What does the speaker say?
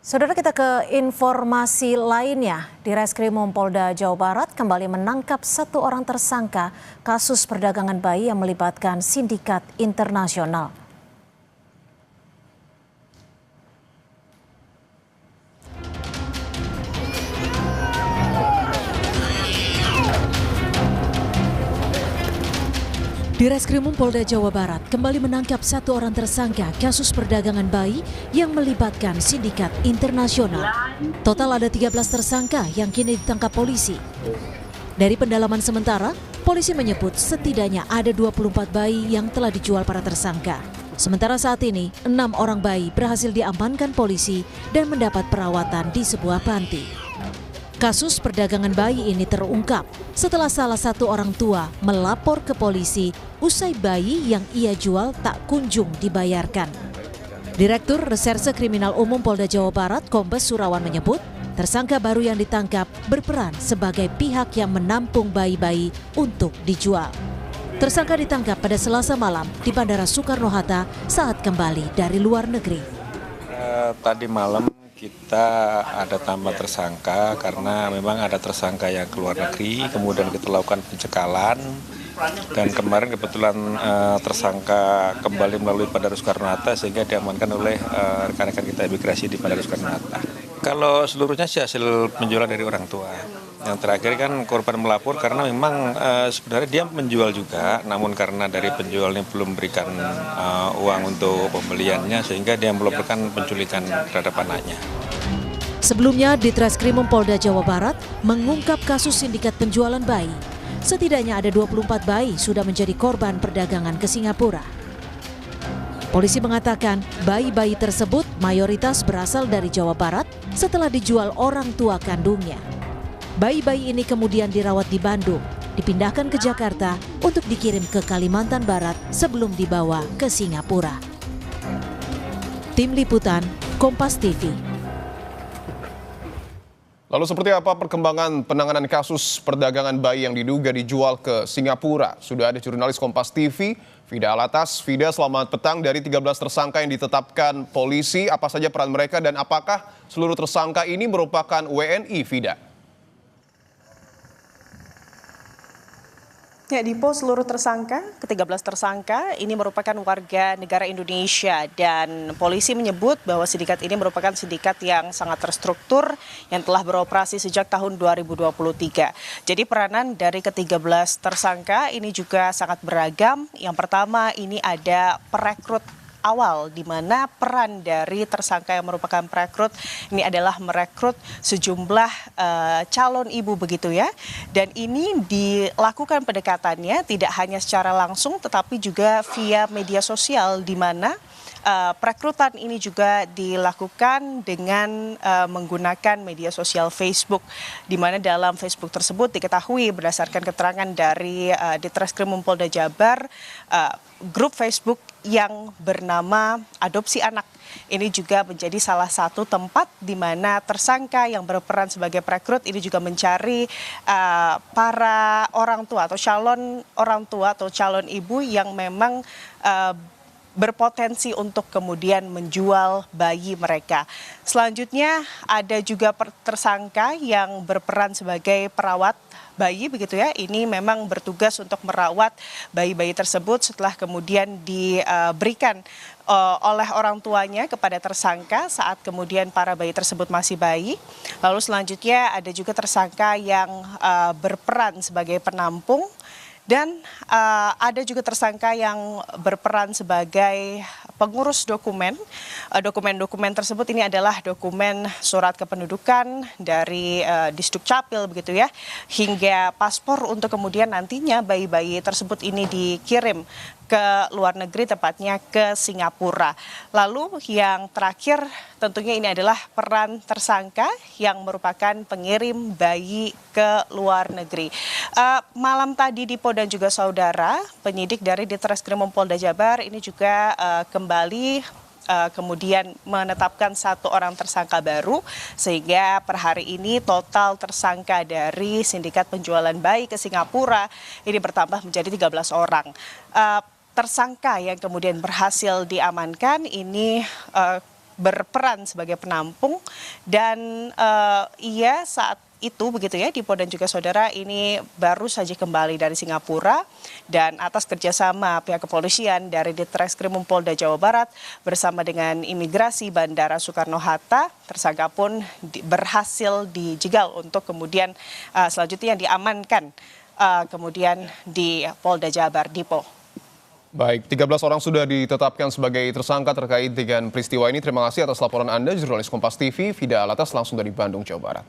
Saudara, kita ke informasi lainnya. Di Reskrimum Polda Jawa Barat kembali menangkap satu orang tersangka kasus perdagangan bayi yang melibatkan sindikat internasional. Di Reskrimum Polda Jawa Barat kembali menangkap satu orang tersangka kasus perdagangan bayi yang melibatkan sindikat internasional. Total ada 13 tersangka yang kini ditangkap polisi. Dari pendalaman sementara, polisi menyebut setidaknya ada 24 bayi yang telah dijual para tersangka. Sementara saat ini, 6 orang bayi berhasil diamankan polisi dan mendapat perawatan di sebuah panti. Kasus perdagangan bayi ini terungkap setelah salah satu orang tua melapor ke polisi usai bayi yang ia jual tak kunjung dibayarkan. Direktur Reserse Kriminal Umum Polda Jawa Barat, Kombes Surawan menyebut, tersangka baru yang ditangkap berperan sebagai pihak yang menampung bayi-bayi untuk dijual. Tersangka ditangkap pada Selasa malam di Bandara Soekarno-Hatta saat kembali dari luar negeri. Tadi malam kita ada tambah tersangka karena memang ada tersangka yang keluar negeri, kemudian kita lakukan pencekalan, dan kemarin kebetulan tersangka kembali melalui Bandara Soekarno-Hatta sehingga diamankan oleh rekan-rekan kita imigrasi di Bandara Soekarno-Hatta. Kalau seluruhnya sih hasil penjualan dari orang tua. Yang terakhir kan korban melapor karena memang sebenarnya dia menjual juga, namun karena dari penjualnya belum berikan uang untuk pembeliannya sehingga dia melaporkan penculikan terhadap anaknya. Sebelumnya, Ditreskrimum Polda Jawa Barat mengungkap kasus sindikat penjualan bayi. Setidaknya ada 24 bayi sudah menjadi korban perdagangan ke Singapura. Polisi mengatakan bayi-bayi tersebut mayoritas berasal dari Jawa Barat setelah dijual orang tua kandungnya. Bayi-bayi ini kemudian dirawat di Bandung, dipindahkan ke Jakarta untuk dikirim ke Kalimantan Barat sebelum dibawa ke Singapura. Tim Liputan, Kompas TV. Lalu seperti apa perkembangan penanganan kasus perdagangan bayi yang diduga dijual ke Singapura? Sudah ada jurnalis Kompas TV, Fida Alatas. Fida, selamat petang. Dari 13 tersangka yang ditetapkan polisi, apa saja peran mereka dan apakah seluruh tersangka ini merupakan WNI, Fida? Ya, Dipo, seluruh tersangka, ke-13 tersangka ini merupakan warga negara Indonesia dan polisi menyebut bahwa sindikat ini merupakan sindikat yang sangat terstruktur yang telah beroperasi sejak tahun 2023. Jadi peranan dari ke-13 tersangka ini juga sangat beragam. Yang pertama ini ada perekrut awal, di mana peran dari tersangka yang merupakan perekrut ini adalah merekrut sejumlah calon ibu begitu ya. Dan ini dilakukan pendekatannya tidak hanya secara langsung tetapi juga via media sosial, di mana perekrutan ini juga dilakukan dengan menggunakan media sosial Facebook, di mana dalam Facebook tersebut diketahui berdasarkan keterangan dari Ditreskrimum Polda Jabar, grup Facebook yang bernama Adopsi Anak ini juga menjadi salah satu tempat di mana tersangka yang berperan sebagai perekrut ini juga mencari para orang tua atau calon orang tua atau calon ibu yang memang berpotensi untuk kemudian menjual bayi mereka. Selanjutnya ada juga tersangka yang berperan sebagai perawat bayi begitu ya. Ini memang bertugas untuk merawat bayi-bayi tersebut setelah kemudian diberikan oleh orang tuanya kepada tersangka saat kemudian para bayi tersebut masih bayi. Lalu selanjutnya ada juga tersangka yang berperan sebagai penampung. Dan ada juga tersangka yang berperan sebagai pengurus dokumen. Dokumen-dokumen tersebut ini adalah dokumen surat kependudukan dari Disdukcapil begitu ya, hingga paspor untuk kemudian nantinya bayi-bayi tersebut ini dikirim ke luar negeri, tepatnya ke Singapura. Lalu yang terakhir tentunya ini adalah peran tersangka yang merupakan pengirim bayi ke luar negeri. Malam tadi Dipo dan juga saudara, penyidik dari Ditreskrimum Polda Jabar ini juga kembali kemudian menetapkan satu orang tersangka baru, sehingga per hari ini total tersangka dari sindikat penjualan bayi ke Singapura ini bertambah menjadi 13 orang. Tersangka yang kemudian berhasil diamankan ini berperan sebagai penampung dan ia saat itu begitu ya Dipo dan juga saudara ini baru saja kembali dari Singapura dan atas kerjasama pihak kepolisian dari Ditreskrimum Polda Jawa Barat bersama dengan imigrasi Bandara Soekarno-Hatta, tersangka pun berhasil dijegal untuk kemudian selanjutnya diamankan kemudian di Polda Jabar. Dipo. Baik, 13 orang sudah ditetapkan sebagai tersangka terkait dengan peristiwa ini. Terima kasih atas laporan Anda, jurnalis Kompas TV, Vida Alatas langsung dari Bandung, Jawa Barat.